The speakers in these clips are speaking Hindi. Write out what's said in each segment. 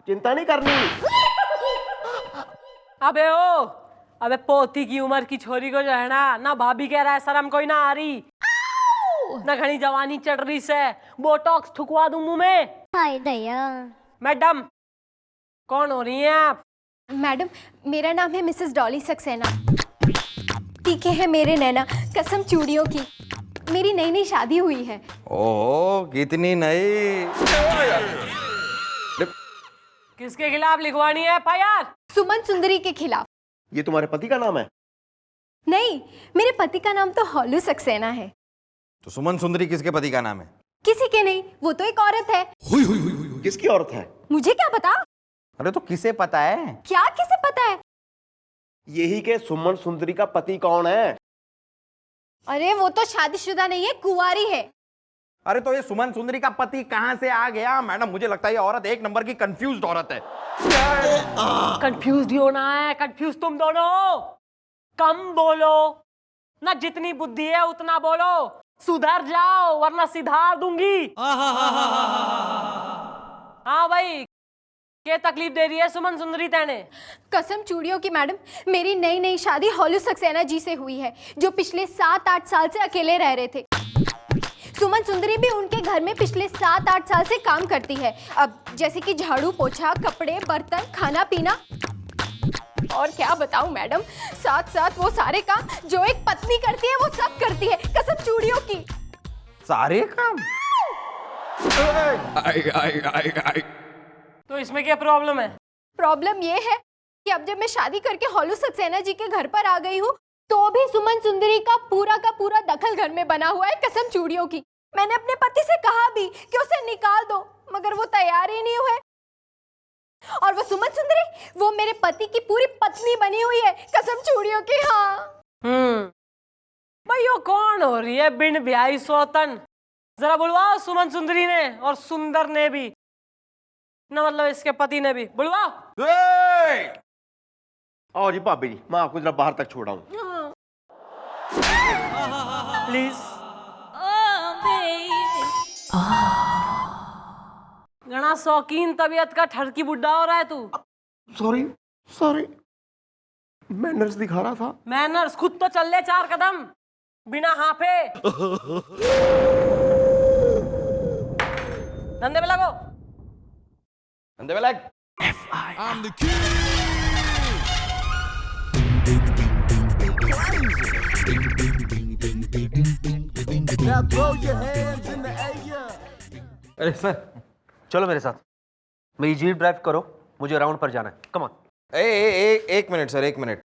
चिंता नहीं करनी। अबे ओ, अबे पोती की उम्र की छोरी को जो है ना भाभी कह रहा है शर्म कोई ना आ रही, ना घनी जवानी चढ़ रही से बोटॉक्स ठुकवा दूं मुंह में। हाय दया। मैडम कौन हो रही हैं आप? मैडम मेरा नाम है मिसेस डॉली सक्सेना। तीखे है मेरे नैना कसम चूड़ियों की। मेरी नई नई शादी हुई है। ओह कितनी नई। किसके खिलाफ लिखवानी है एफआईआर? सुमन सुंदरी के खिलाफ। ये तुम्हारे पति का नाम है? नहीं, मेरे पति का नाम तो हॉलू सक्सेना है। तो सुमन सुंदरी किसके पति का नाम है? किसी के नहीं, वो तो एक औरत है। किसकी औरत है? मुझे क्या पता? अरे तो किसे पता है? क्या किसे पता है? यही के सुमन सुंदरी का पति कौन है? अरे वो तो शादीशुदा नहीं है, कुंवारी है। अरे तो ये सुमन सुंदरी का पति कहाँ से आ गया? मैडम मुझे लगता है ये औरत एक नंबर की कंफ्यूज्ड औरत है। कंफ्यूज ही होना है, कंफ्यूज तुम दोनों हो। कम बोलो ना, जितनी बुद्धि है उतना बोलो। सुधर जाओ वरना सिधार दूंगी। हाँ भाई, क्या तकलीफ दे रही है सुमन सुंदरी तेने? कसम चूड़ियों की मैडम, मेरी नई नई शादी हॉलू सक्सेना जी से हुई है, जो पिछले 7-8 साल से अकेले रह रहे थे। सुमन सुंदरी भी उनके घर में पिछले 7-8 साल से काम करती है। अब जैसे कि झाड़ू पोछा, कपड़े, बर्तन, खाना पीना, और क्या बताऊं मैडम, साथ साथ वो सारे काम जो एक पत्नी करती है वो सब करती है, कसम चूड़ियों की। सारे काम? तो इसमें क्या प्रॉब्लम है? प्रॉब्लम ये है कि अब जब मैं शादी करके हॉलू सक्सेना जी के घर पर आ गई हूँ, तो भी सुमन सुंदरी का पूरा दखल घर में बना हुआ है, कसम चूड़ियों की। मैंने अपने पति से कहा भी कि उसे निकाल दो, मगर वो तैयार ही नहीं हुए। और वो सुमन सुंदरी, वो मेरे पति की पूरी पत्नी बनी हुई है, कसम चूड़ियों की। हाँ भाई, वो कौन हो रही है बिन ब्याही सौतन? जरा बुलवाओ सुमन सुंदरी ने और सुंदर ने भी, ना मतलब इसके पति ने भी। बुलवाओ। आओ जी भाभी जी, मैं आपको जरा बाहर तक छोड़ा हूँ। प्लीज। घना शौकीन तबीयत का ठरकी बुड्ढा हो रहा है तू। सॉरी सॉरी, मैनर्स दिखा रहा था। मैनर्स? खुद तो चल ले 4 कदम बिना हाफे। धंधे पे लगो। अंदर लग। अरे सर, चलो मेरे साथ, मेरी जीप ड्राइव करो, मुझे राउंड पर जाना है। Come on. एक मिनट सर, एक मिनट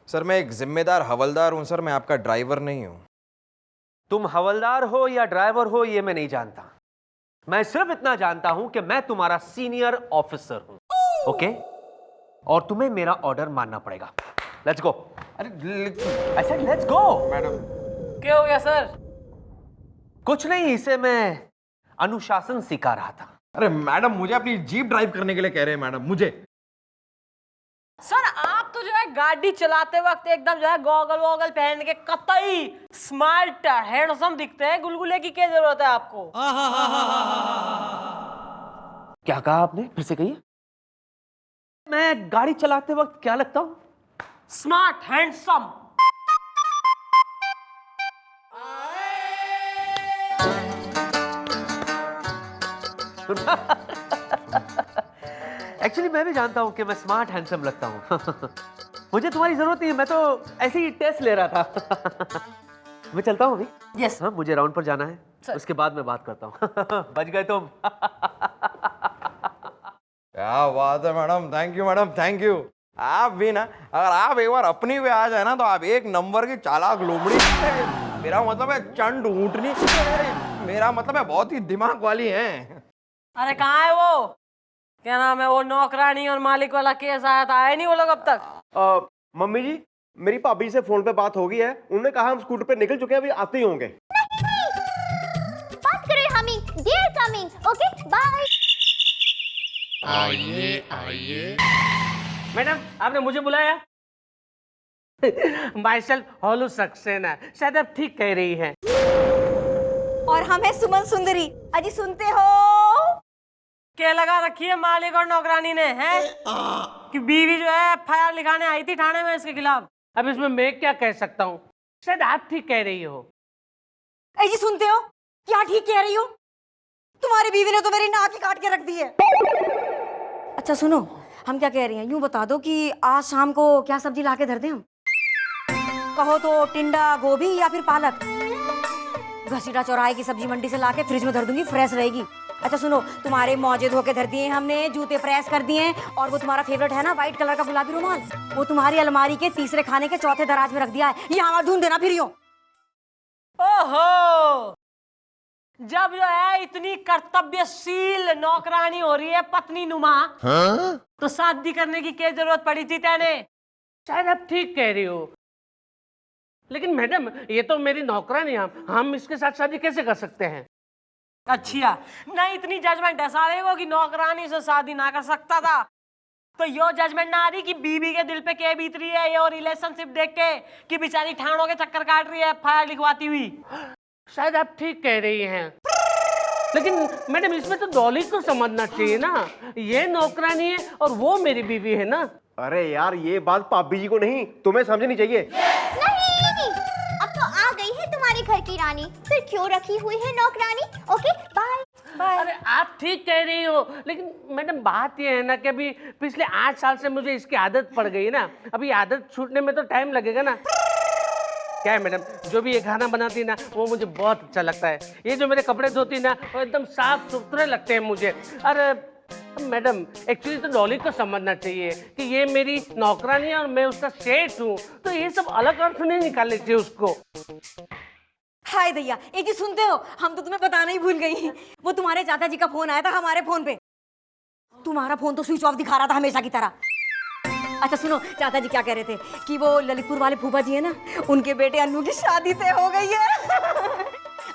सर, मैं एक जिम्मेदार हवलदार हूं सर, मैं आपका ड्राइवर नहीं हूं। तुम हवलदार हो या ड्राइवर हो ये मैं नहीं जानता, मैं सिर्फ इतना जानता हूं कि मैं तुम्हारा सीनियर ऑफिसर हूं, ओके? और तुम्हें मेरा ऑर्डर मानना पड़ेगा। Let's go. I said let's go. Madam क्या हो गया सर? कुछ नहीं, इसे मैं अनुशासन सिखा रहा था। अरे मैडम, मुझे अपनी जीप ड्राइव करने के लिए कह रहे हैं मैडम, मुझे। सर आप तो जो है गाड़ी चलाते वक्त एकदम जो है गॉगल वॉगल पहन के कतई स्मार्ट हैंडसम दिखते हैं। गुलगुले की क्या जरूरत है आपको? क्या कहा आपने? फिर से कहिए। मैं गाड़ी चलाते वक्त क्या लगता हूं? Smart handsome. एक्चुअली मैं भी जानता हूं कि मैं स्मार्ट हैंडसम लगता हूं। मुझे तुम्हारी जरूरत नहीं है, मैं तो ऐसे ही टेस्ट ले रहा था। मैं चलता हूं अभी। यस। हाँ, मुझे राउंड पर जाना है, सर। उसके बाद मैं बात करता हूं। बच गए तुम। क्या बात है madam, thank you madam, thank you. आप भी ना, अगर आप एक बार अपनी पे आ जाए ना तो आप एक नंबर की चालाक लोमड़ी। मेरा मतलब है चंड ऊँटनी, मेरा मतलब है बहुत ही दिमाग वाली है। अरे कहाँ है वो, क्या नाम है वो, नौकरानी और मालिक वाला केस आया था, आए नहीं वो लोग अब तक? मम्मी जी, मेरी भाभी से फोन पे बात हो गई है, उन्होंने कहा हम स्कूटर पे निकल चुके हैं, अभी आते ही होंगे। बात करें humming, they're coming, okay bye. आइए। मैडम आपने मुझे बुलाया? माई सेल्फ हॉलू सक्सेना, शायद आप ठीक कह रही हैं। और हम है सुमन सुंदरी। अजी सुनते हो? क्या लगा रखी है मालिक और नौकरानी ने, हैं? कि बीवी जो है FIR लिखाने आई थी थाने में इसके खिलाफ। अब इसमें मैं क्या कह सकता हूँ, शायद आप ठीक कह रही हो। ऐ जी सुनते हो, क्या ठीक कह रही हो? तुम्हारी बीवी ने तो मेरी नाक ही काट के रख दी है। अच्छा सुनो, हम क्या कह रहे हैं, यूं बता दो कि आज शाम को क्या सब्जी लाके धर दें हम? कहो तो टिंडा, गोभी या फिर पालक। घसीटा चौराहे की सब्जी मंडी से लाके फ्रिज में धर दूंगी, फ्रेश रहेगी। अच्छा सुनो, तुम्हारे मोजे धो के धर दिए हमने, जूते प्रेस कर दिए, और वो तुम्हारा फेवरेट है ना व्हाइट कलर का गुलाबी रुमाल, वो तुम्हारी अलमारी के तीसरे खाने के चौथे दराज में रख दिया है। यहाँ ढूंढ देना फिर यूं। ओहो, जब जो है इतनी कर्तव्यशील नौकरानी हो रही है पत्नी नुमा, तो शादी करने की क्या जरूरत पड़ी थी तेने? शायद आप ठीक कह रही हो, लेकिन मैडम ये तो मेरी नौकरानी है, हम इसके साथ शादी कैसे कर सकते हैं? अच्छा, नहीं इतनी जजमेंट है सारे को कि नौकरानी से शादी ना कर सकता था, तो यो जजमेंट ना आ रही कि बीबी के दिल पे क्या बीत रही है, यो रिलेशनशिप देख के कि बेचारी ठाणों के चक्कर काट रही है FIR लिखवाती हुई। शायद आप ठीक कह रही हैं, लेकिन मैडम इसमें तो डॉली को समझना चाहिए ना, ये नौकरानी है और वो मेरी बीवी है ना। अरे यार ये बात पापी जी को नहीं, तुम्हें समझनी चाहिए। नहीं, अब तो आ गई है तुम्हारे घर की रानी, फिर क्यों रखी हुई है नौकरानी? Okay bye bye. अरे आप ठीक कह रही हो, लेकिन मैडम बात ये है ना कि अभी पिछले 8 साल से मुझे इसकी आदत पड़ गई ना, अभी आदत छूटने में तो टाइम लगेगा ना। क्या है मैडम, जो भी ये खाना बनाती ना वो मुझे बहुत अच्छा लगता है, ये जो मेरे कपड़े धोती ना वो एकदम साफ सुथरे लगते हैं मुझे। अरे मैडम एक्चुअली तो डॉली को समझना चाहिए कि ये मेरी नौकरानी है और मैं उसका सेठ हूँ, तो ये सब अलग अर्थ नहीं निकालने चाहिए उसको। हाय दैया, एक ही सुनते हो, हम तो तुम्हें बताना ही भूल गई, वो तुम्हारे चाचा जी का फोन आया था हमारे फोन पे, तुम्हारा फोन तो स्विच ऑफ दिखा रहा था हमेशा की तरह। अच्छा सुनो, चाचा जी क्या कह रहे थे कि वो ललितपुर वाले फूफा जी है ना, उनके बेटे अन्नू की शादी तय हो गई है।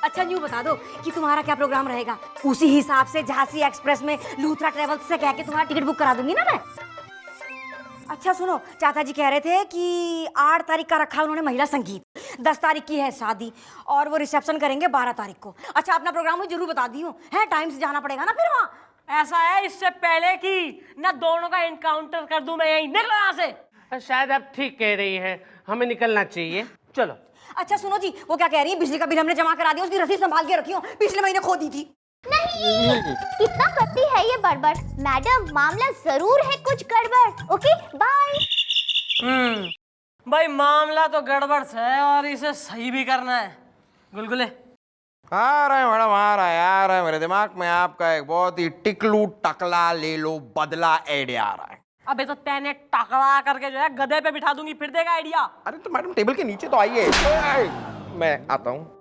अच्छा यूँ बता दो कि तुम्हारा क्या प्रोग्राम रहेगा, उसी हिसाब से झांसी एक्सप्रेस में लूथरा ट्रेवल्स से कह के तुम्हारा टिकट बुक करा दूंगी ना मैं। अच्छा सुनो, चाचा जी कह रहे थे कि 8 तारीख का रखा उन्होंने महिला संगीत, 10 तारीख की है शादी, और वो रिसेप्शन करेंगे 12 तारीख को। अच्छा अपना प्रोग्राम मुझे जरूर बता दियो, है टाइम से जाना पड़ेगा ना फिर वहाँ। ऐसा है, इससे पहले कि ना दोनों का एनकाउंटर कर दूं मैं, यहीं निकलो यहाँ से। शायद आप ठीक कह रही हैं, हमें निकलना चाहिए, चलो। अच्छा सुनो जी, वो क्या कह रही है, बिजली का बिल हमने जमा करा दिया, उसकी रसीद संभाल के रखियो, पिछले महीने खो दी थी। नहीं, कितना करती है ये बड़बड़। मैडम मामला जरूर है कुछ गड़बड़। Okay bye. भाई मामला तो गड़बड़ से है और इसे सही भी करना है। गुलगुले आ रहा है मैडम, आ रहा है मेरे दिमाग में आपका एक बहुत ही टिकलू टकला ले लो बदला आइडिया आ रहा है। अबे तो तेने टकला करके जो है गधे पे बिठा दूंगी, फिर देगा आइडिया। अरे तो मैडम टेबल के नीचे तो आइए, मैं आता हूँ।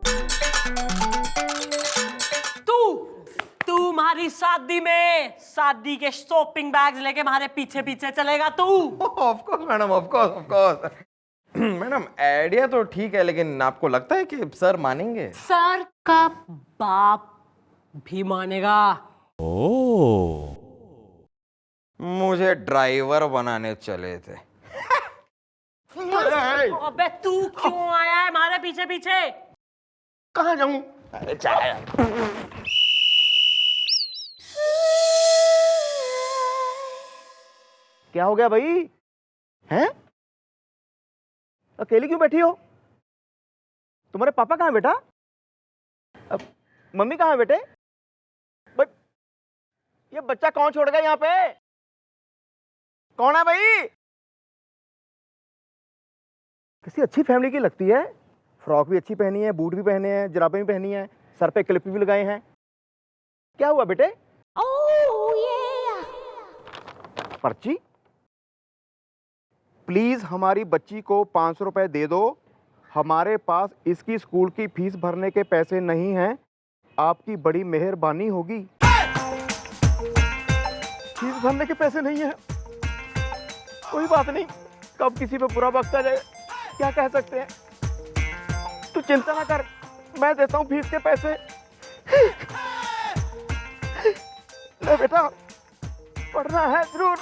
तू हमारी शादी में शादी के शॉपिंग बैग्स लेके हमारे पीछे पीछे चलेगा तू। Of course madam, of course. Madam idea तो ठीक है, लेकिन आपको लगता है कि सर मानेंगे? सर का बाप भी मानेगा। मुझे ड्राइवर बनाने चले थे। अबे तू क्यों आया है हमारे पीछे पीछे? कहाँ जाऊं? अरे चाय। क्या हो गया भाई, हैं? अकेली क्यों बैठी हो? तुम्हारे पापा कहाँ है बेटा? मम्मी कहाँ है बेटे? भाई ये बच्चा कौन छोड़ गया यहाँ पे? कौन है भाई? किसी अच्छी फैमिली की लगती है, फ्रॉक भी अच्छी पहनी है, बूट भी पहने हैं, जुराबें भी पहनी है, सर पे क्लिप भी लगाए हैं। क्या हुआ बेटे? पर्ची? प्लीज हमारी बच्ची को 500 रुपए दे दो, हमारे पास इसकी स्कूल की फीस भरने के पैसे नहीं हैं, आपकी बड़ी मेहरबानी होगी। फीस भरने के पैसे नहीं हैं, कोई बात नहीं, कब किसी पे बुरा वक्त आ जाए क्या कह सकते हैं। तू चिंता ना कर, मैं देता हूँ फीस के पैसे। ले बेटा, पढ़ना है जरूर।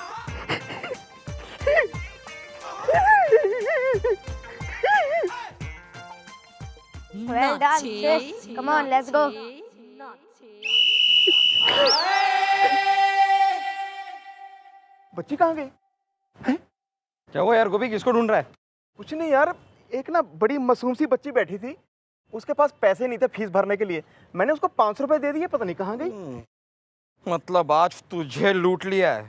Well done, sis. Come on, let's go. बच्ची कहाँ गई? क्या हुआ यार गोभी, किसको ढूंढ रहा है? कुछ नहीं यार, एक ना बड़ी मासूम सी बच्ची बैठी थी, उसके पास पैसे नहीं थे फीस भरने के लिए। मैंने उसको 500 रुपए दे दिए, पता नहीं कहाँ गई। मतलब आज तुझे लूट लिया है।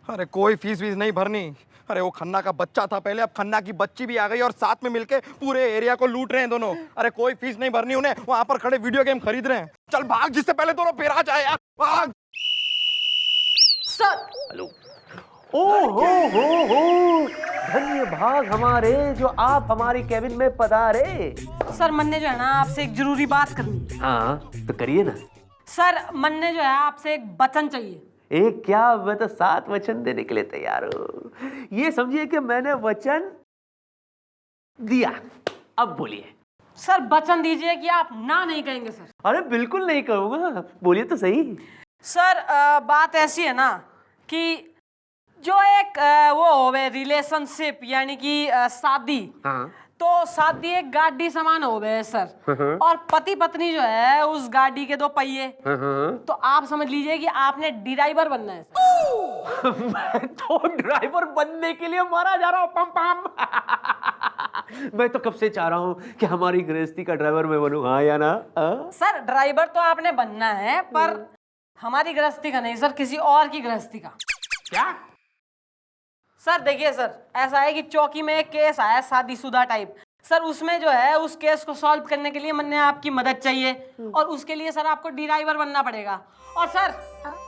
अरे कोई फीस वीस नहीं भरनी। अरे वो खन्ना का बच्चा था पहले, अब खन्ना की बच्ची भी आ गई और साथ में मिलके पूरे एरिया को लूट रहे हैं दोनों। अरे कोई फीस नहीं भरनी उन्हें, वहां पर खड़े वीडियो गेम खरीद रहे हैं। चल भाग, जिससे पहले दोनों फिर आ जाए यार, भाग। Sir hello. ओ हो, धन्य भाग हमारे जो आप हमारी केबिन में पधारे। सर मन ने जो है ना आपसे एक जरूरी बात करनी है। हाँ तो करिए ना। सर मन ने जो है आपसे एक वचन चाहिए। एक क्या, मैं तो 7 वचन देने के लिए तैयार हूँ। ये समझिए कि मैंने वचन दिया, अब बोलिए। सर वचन दीजिए कि आप ना नहीं कहेंगे सर। अरे बिल्कुल नहीं कहूँगा, बोलिए तो सही। सर बात ऐसी है ना कि जो एक वो होवे रिलेशनशिप यानी कि शादी, हाँ। तो शादी एक गाड़ी समान होवे सर, और पति पत्नी जो है उस गाड़ी के 2 पहिए। तो आप समझ लीजिए कि आपने ड्राइवर बनना है सर। मैं तो ड्राइवर बनने के लिए मारा जा रहा हूँ, पम पम। मैं तो कब से चाह रहा हूँ कि हमारी गृहस्थी का ड्राइवर मैं बनूं, हाँ या ना? सर ड्राइवर तो आपने बनना है, पर हमारी गृहस्थी का नहीं सर, किसी और की गृहस्थी का। क्या? सर देखिए सर, ऐसा है कि चौकी में एक केस आया शादीशुदा टाइप सर, उसमें जो है उस केस को सॉल्व करने के लिए मैंने आपकी मदद चाहिए, और उसके लिए सर आपको ड्राइवर बनना पड़ेगा। और सर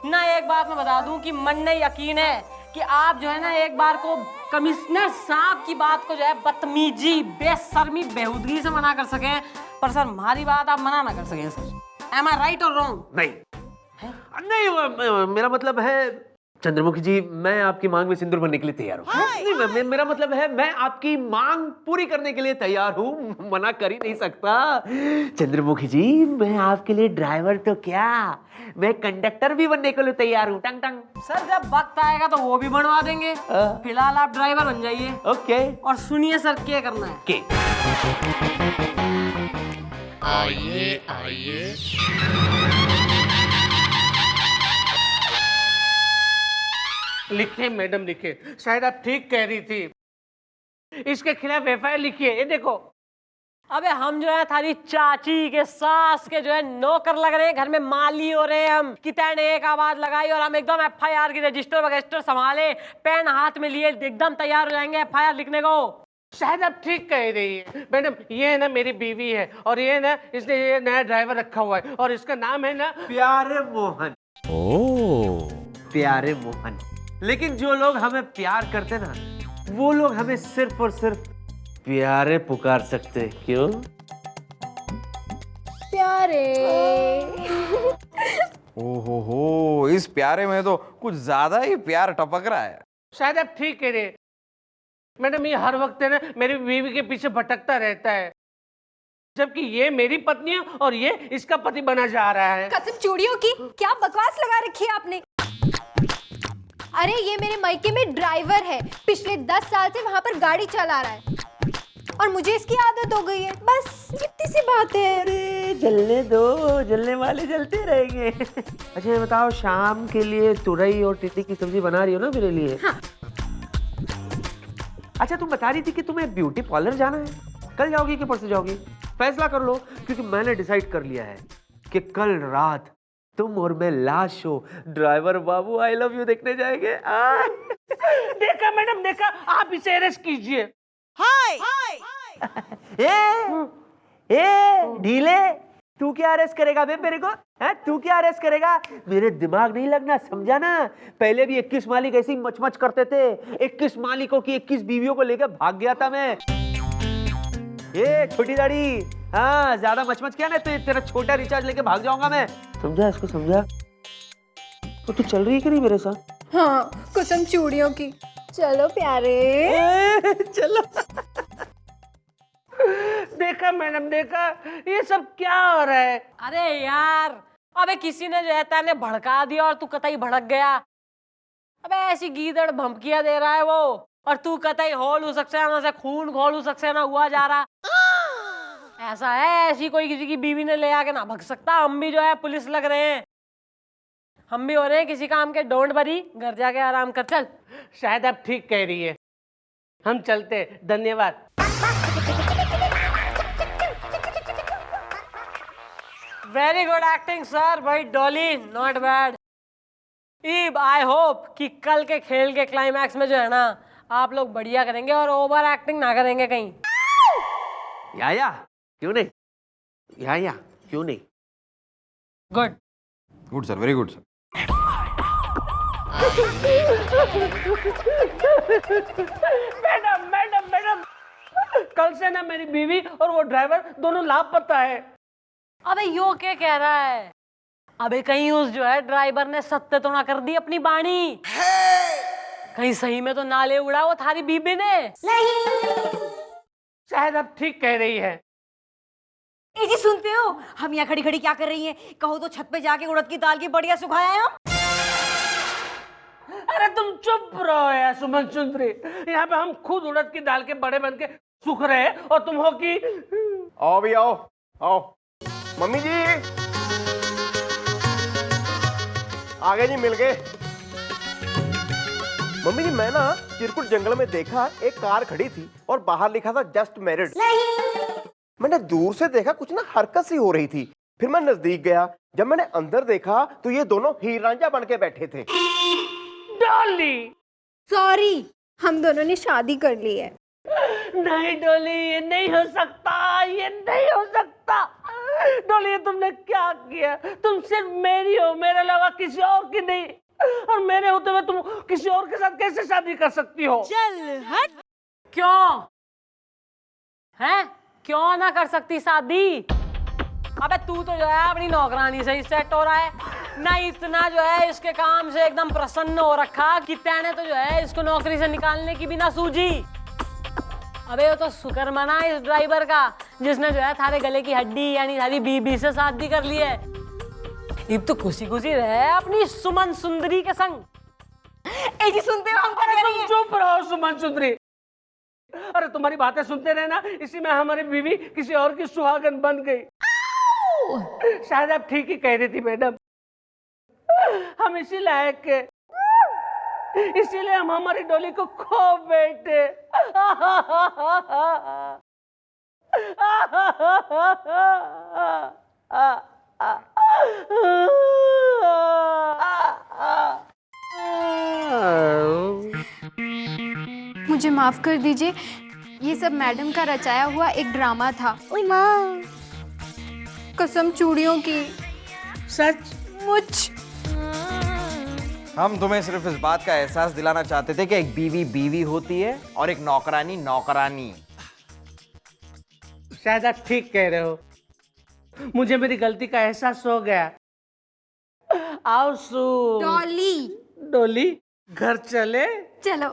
ना एक बात मैं बता दूं कि मन ने यकीन है कि आप जो है ना एक बार को कमिश्नर साहब की बात को जो है बदतमीजी, बेशर्मी, बेहूदगी से मना कर सकें, पर सर हमारी बात आप मना ना कर सकें सर। एम आई राइट और रॉन्ग? नहीं, मेरा मतलब है चंद्रमुखी जी, मैं आपकी मांग में सिंदूर भरने के लिए तैयार हूँ। नहीं, मेरा मतलब है मैं आपकी मांग पूरी करने के लिए तैयार हूँ, मना कर ही नहीं सकता। चंद्रमुखी जी, मैं आपके लिए ड्राइवर तो क्या, मैं कंडक्टर भी बनने के लिए तैयार हूँ। टंग टंग। सर जब वक्त आएगा तो वो भी बनवा देंगे, फिलहाल आप ड्राइवर बन जाइए। ओके। और सुनिए सर क्या करना है। के आइए लिखे मैडम, लिखे। शायद आप ठीक कह रही थी। इसके खिलाफ एफआईआर लिखिए। ये देखो। अबे हम जो है थारी चाची के सास के जो है नौकर लग रहे हैं, घर में माली हो रहे हैं हम, कि तैने एक आवाज लगाई और हम एकदम एफआईआर की रजिस्टर वगैरह संभाले, पेन हाथ में लिए एकदम तैयार हो जाएंगे एफआईआर लिखने को। शायद आप ठीक कह रही है मैडम। ये है ना मेरी बीवी है, और ये ना इसने ये नया ड्राइवर रखा हुआ है, और इसका नाम है ना प्यारे मोहन। प्यारे मोहन। लेकिन जो लोग हमें प्यार करते ना, वो लोग हमें सिर्फ और सिर्फ प्यारे पुकार सकते। क्यों? प्यारे। ओहो, इस प्यारे में तो कुछ ज्यादा ही प्यार टपक रहा है। शायद आप ठीक कह रहे हैं मैडम। ये हर वक्त है ना मेरी बीवी के पीछे भटकता रहता है, जबकि ये मेरी पत्नी है और ये इसका पति बना जा रहा है। कसम चूड़ियों की, क्या बकवास लगा रखी है आपने। अरे ये मेरे मायके में ड्राइवर है, पिछले 10 साल से वहां पर गाड़ी चला रहा है, और मुझे इसकी आदत हो गई है, बस इतनी सी बात है। अरे जलने दो, जलने वाले जलते रहेंगे। अच्छा ये बताओ, शाम के लिए तुरई और टिंडी की सब्जी बना रही हो ना मेरे लिए? हाँ। अच्छा तुम बता रही थी कि तुम्हें ब्यूटी पार्लर जाना है, कल जाओगी कि परसों जाओगी? फैसला कर लो, क्योंकि मैंने डिसाइड कर लिया है कि कल रात तुम और मैं last show driver Babu I love you देखने जाएंगे। देखा मैडम, देखा। आप इसे अरेस्ट कीजिए। ए ढीले, तू क्या अरेस्ट करेगा बे मेरे को? है तू क्या अरेस्ट करेगा? मेरे दिमाग नहीं लगना, समझा ना? पहले भी 21 मालिक ऐसे ही मचमच करते थे। 21 मालिकों की 21 बीवियों को लेकर भाग गया था मैं। ये छोटी दाढ़ी, हाँ ज्यादा मचमच किया ना तो तेरा छोटा रिचार्ज लेके भाग जाऊंगा मैं। समझा इसको, समझा? तो तू चल रही है कि नहीं मेरे साथ? हाँ कसम चूड़ियों की। चलो प्यारे। चलो। देखा मैडम, देखा। ये सब क्या हो रहा है? अरे यार, अबे किसी ने जो है तैने भड़का दिया और तू कतई भड़क गया। अबे ऐसी गीदड़ भमकियां दे रहा है वो, और तू कतई होल हो सकता है ना, से खून खोल हो सकता है ना हुआ जा रहा। ऐसा है, ऐसी कोई किसी की बीवी ने ले आके ना भग सकता। हम भी जो है पुलिस लग रहे हैं, हम भी हो रहे हैं किसी काम के। डोंट वरी, घर जाके आराम कर। चल शायद आप ठीक कह रही है। हम चलते, धन्यवाद। वेरी गुड एक्टिंग सर, भाई Dolly not bad. Ib I hope कि कल के खेल के क्लाइमैक्स में जो है ना आप लोग बढ़िया करेंगे और ओवर एक्टिंग ना करेंगे कहीं। या क्यों नहीं, या क्यों नहीं। Good good sir, very good sir. Madam madam madam, कल से ना मेरी बीवी और वो ड्राइवर दोनों लापता है। अबे यो क्या कह रहा है? अबे कहीं उस जो है ड्राइवर ने सत्य तो ना कर दी अपनी बाणी? कहीं सही में तो नाले उड़ा वो थारी बीबी ने? शायद आप ठीक कह रही है। ए जी सुनते हो, हम यहाँ खड़ी खड़ी क्या कर रही हैं? कहो तो छत पे जाके उड़द की दाल की बढ़िया सुखाया है हम। अरे तुम चुप रहो यार सुमन सुंदरी, यहाँ पे हम खुद उड़द की दाल के बड़े बन के सूख रहे हैं और तुम हो कि। आओ भी आओ, आओ मम्मी जी, आ गए जी, मिल गए। मम्मी जी मैं ना चिरकुट जंगल में देखा एक कार खड़ी थी और बाहर लिखा था जस्ट मैरिड। मैंने दूर से देखा कुछ ना हरकत सी हो रही थी, फिर मैं नजदीक गया, जब मैंने अंदर देखा तो ये दोनों हीर रांझा बन के बैठे थे। डॉली, सॉरी, हम दोनों ने शादी कर ली है। नहीं डॉली, ये नहीं हो सकता, ये नहीं हो सकता। डॉली ये तुमने क्या किया? तुम सिर्फ मेरी हो, मेरे अलावा किसी और की नहीं, और मेरे होते हुए तुम किसी और के साथ कैसे शादी कर सकती हो? चल हट। क्यों है, क्यों ना कर सकती शादी? अबे तू तो जो है अपनी नौकरानी से ही सेट हो रहा है ना, इतना जो है इसके काम से एकदम प्रसन्न हो रखा कि तैने तो जो है इसको नौकरी से निकालने की भी ना सूझी। अबे वो तो शुक्र मना इस ड्राइवर का जिसने जो है थारे गले की हड्डी यानी थारी बीबी से शादी कर ली है। अब तो खुशी खुशी रहे अपनी सुमन सुंदरी के संग। ए जी सुनते हो हम क्या कह रही तुम हैं? चुप रहो सुमन सुंदरी। अरे तुम्हारी बातें सुनते रहे ना, इसी में हमारी बीवी किसी और की सुहागन बन गई। शायद आप ठीक ही कह रही थी मैडम, हम इसी लायक के, इसीलिए हम हमारी डोली को खो बैठे। मुझे माफ कर दीजिए, ये सब मैडम का रचाया हुआ एक ड्रामा था। ओए माँ, कसम चूड़ियों की। सच मुझ हम तुम्हें सिर्फ इस बात का एहसास दिलाना चाहते थे कि एक बीवी बीवी होती है और एक नौकरानी नौकरानी। शायद आप ठीक कह रहे हो, मुझे मेरी गलती का एहसास हो गया। आओ सू डॉली, डोली, घर चले। चलो।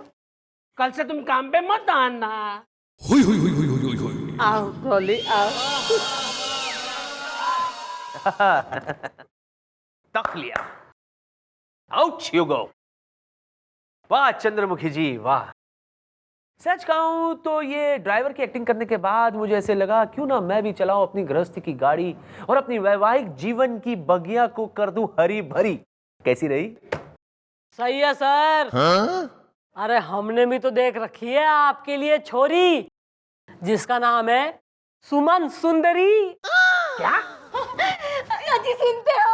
कल से तुम काम पे मत आना। आओ डोली आओ। तक लिया, आउट यू गो। वाह चंद्रमुखी जी वाह। सच कहूं तो ये ड्राइवर की एक्टिंग करने के बाद मुझे ऐसे लगा क्यों ना मैं भी चलाऊं अपनी गृहस्थी की गाड़ी और अपनी वैवाहिक जीवन की बगिया को कर दूं हरी भरी। कैसी रही? सही है सर। अरे हमने भी तो देख रखी है आपके लिए छोरी जिसका नाम है सुमन सुंदरी। क्या? जी सुनते हो,